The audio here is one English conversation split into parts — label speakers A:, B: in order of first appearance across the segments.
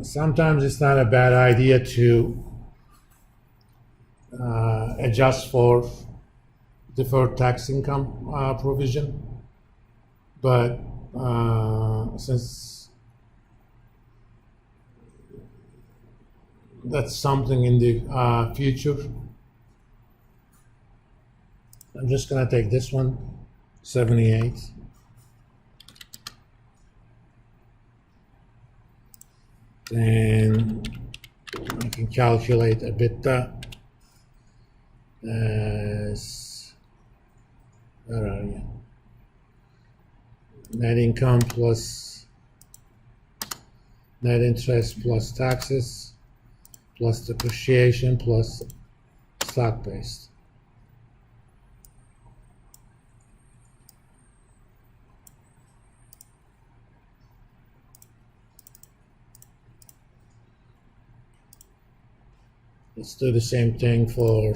A: sometimes it's not a bad idea to adjust for deferred tax income provision, but since that's something in the future, I'm just gonna take this one, 78. And I can calculate EBITDA as, where are you? Net income plus net interest plus taxes plus depreciation plus stock-based. Let's do the same thing for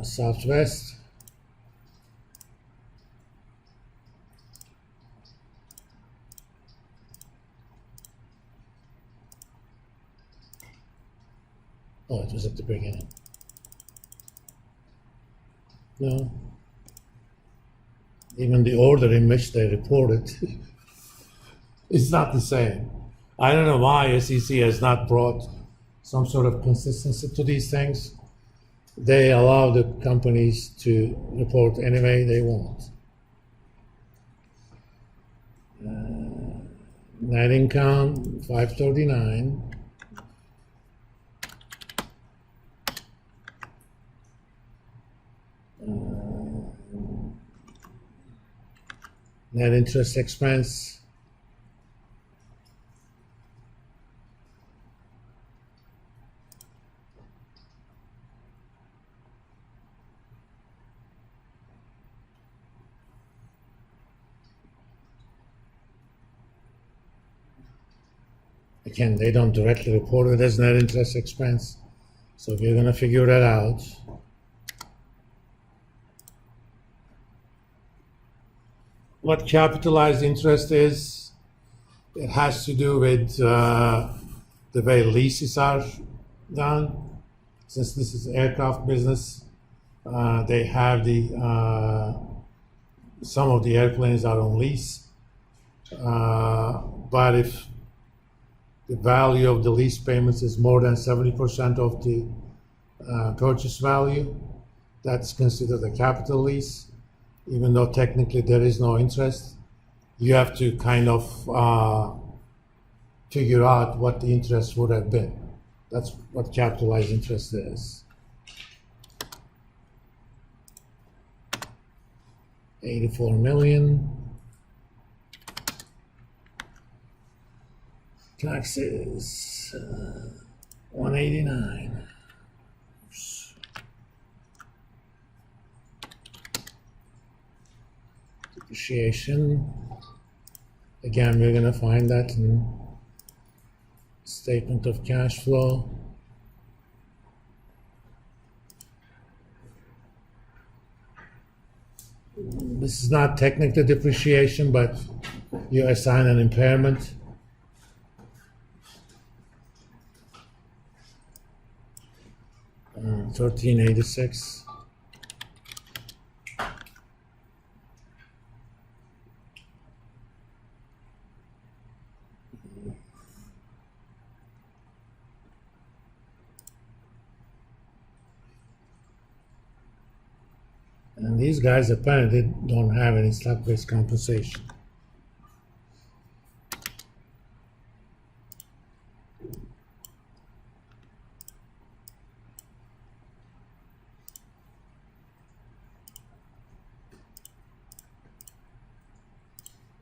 A: Southwest. Oh, it was at the beginning. No. Even the order in which they reported is not the same. I don't know why SEC has not brought some sort of consistency to these things. They allow the companies to report anyway they want. Net income, 539. Net interest expense, again, they don't directly report it as net interest expense, so we're going to figure that out. What capitalized interest is, it has to do with the way leases are done. Since this is aircraft business, they have some of the airplanes are on lease, but if the value of the lease payments is more than 70% of the purchase value, that's considered a capital lease. Even though technically there is no interest, you have to kind of figure out what the interest would have been. That's what capitalized interest is. 84 million. Taxes, 189. Depreciation, again, we're going to find that in statement of cash flow. This is not technically depreciation, but you assign an impairment. $1386. And these guys apparently don't have any stock-based compensation.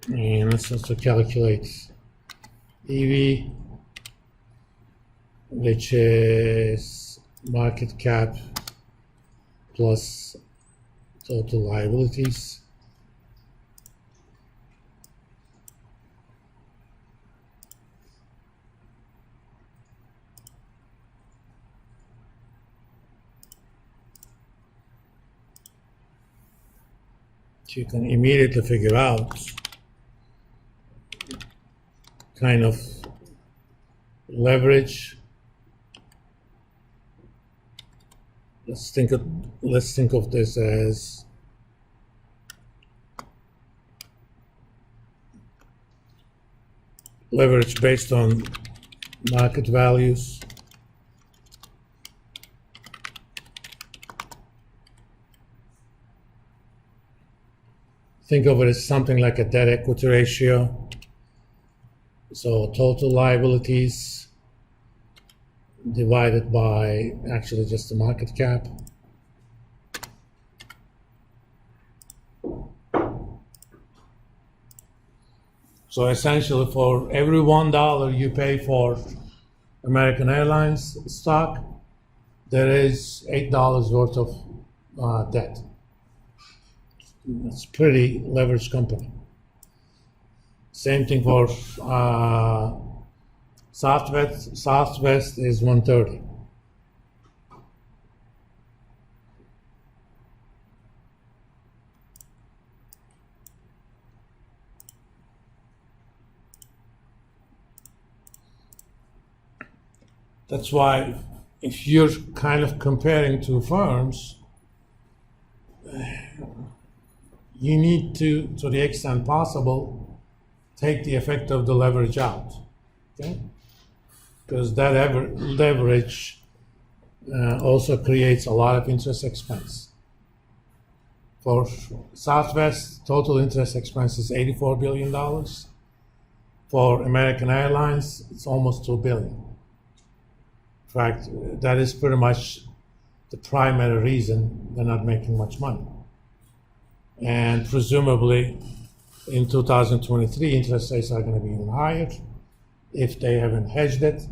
A: And let's also calculate EV, which is market cap plus total liabilities. You can immediately figure out kind of leverage. Let's think of this as leverage based on market values. Think of it as something like a debt equity ratio. So total liabilities divided by actually just the market cap. So essentially for every $1 you pay for American Airlines stock, there is $8 worth of debt. It's a pretty leveraged company. Same thing for Southwest. Southwest is 130. That's why if you're kind of comparing two firms, you need to the extent possible, take the effect of the leverage out, okay? Because that leverage also creates a lot of interest expense. For Southwest, total interest expense is $84 billion. For American Airlines, it's almost $2 billion. In fact, that is pretty much the primary reason they're not making much money. And presumably, in 2023, interest rates are going to be even higher if they haven't hedged it.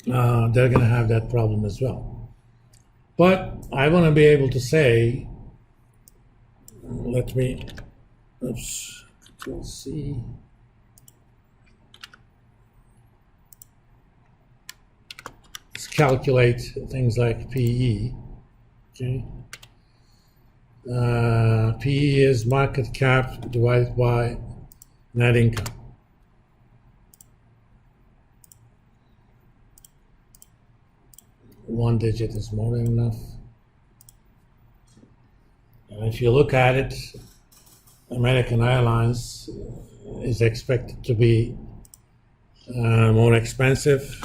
A: They're going to have that problem as well. But I want to be able to say, Control C. Let's calculate things like PE. Okay. PE is market cap divided by net income. One digit is more than enough. And if you look at it, American Airlines is expected to be more expensive.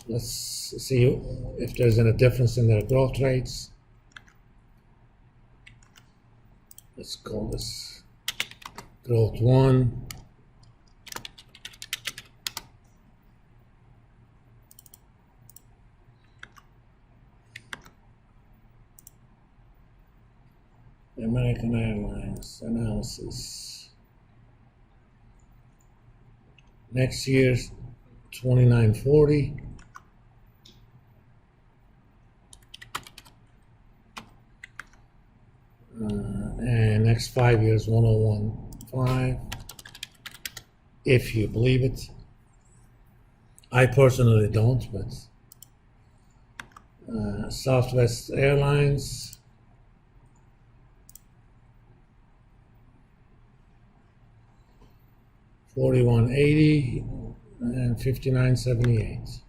A: Let's see if there's any difference in their growth rates. Let's call this growth 1. American Airlines analysis. Next year's 2940. And next 5 years 1015. If you believe it. I personally don't, but Southwest Airlines. 4180 and 5978.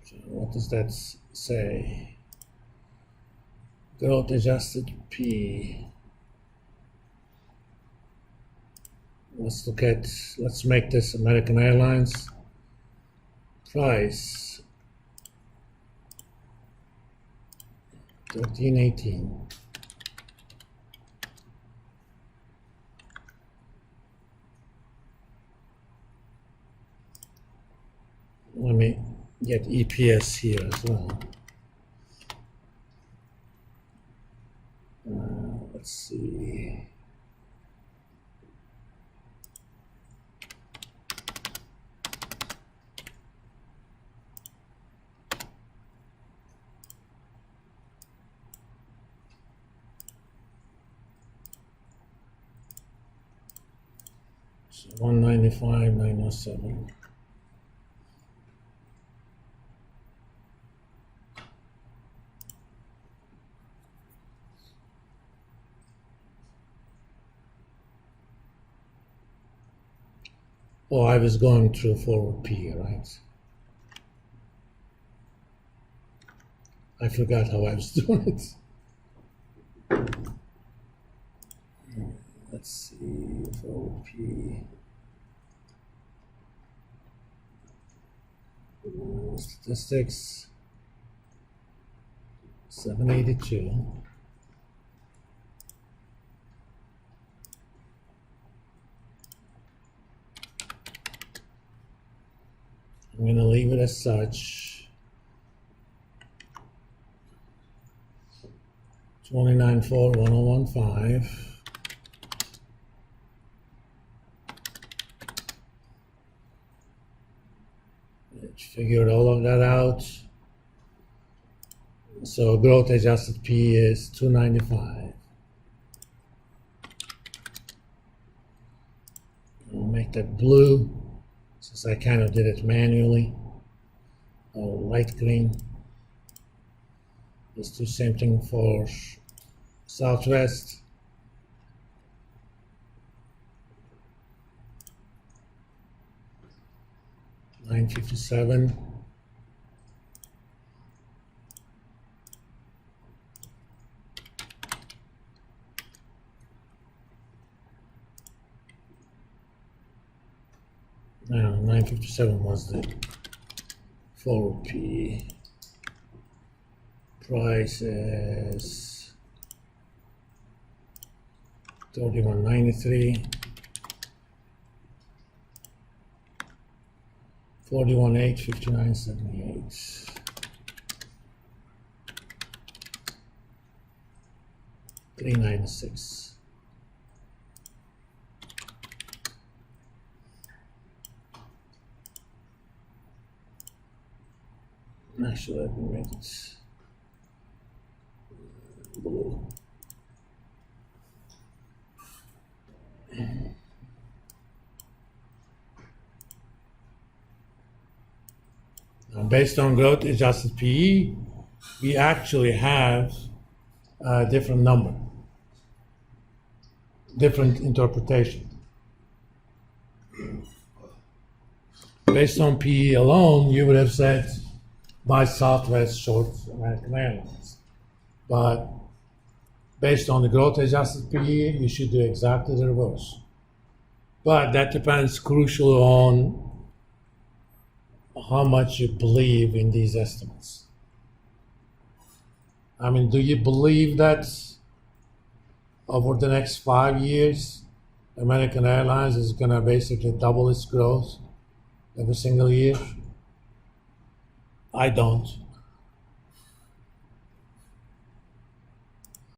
A: So what does that say? Growth adjusted P. Let's make this American Airlines price 1318. Let me get EPS here as well. Let's see. 195,907. Oh, I was going through forward P, right? I forgot how I was doing it. Let's see, forward P. Statistics, 782. I'm going to leave it as such. 29.4, 1015. Figured all of that out. So growth adjusted P is 295. I'll make that blue since I kind of did it manually. Or light green. Let's do same thing for Southwest. $957. Now, 957 was the forward P. Price is 31.93. 41.8, 59.78. $396. Actually, let me make it blue. Now, based on growth adjusted PE, we actually have a different number, different interpretation. Based on PE alone, you would have said buy Southwest, short American Airlines. But based on the growth adjusted PE, you should do exactly the reverse. But that depends crucially on how much you believe in these estimates. I mean, do you believe that over the next 5 years, American Airlines is going to basically double its growth every single year? I don't.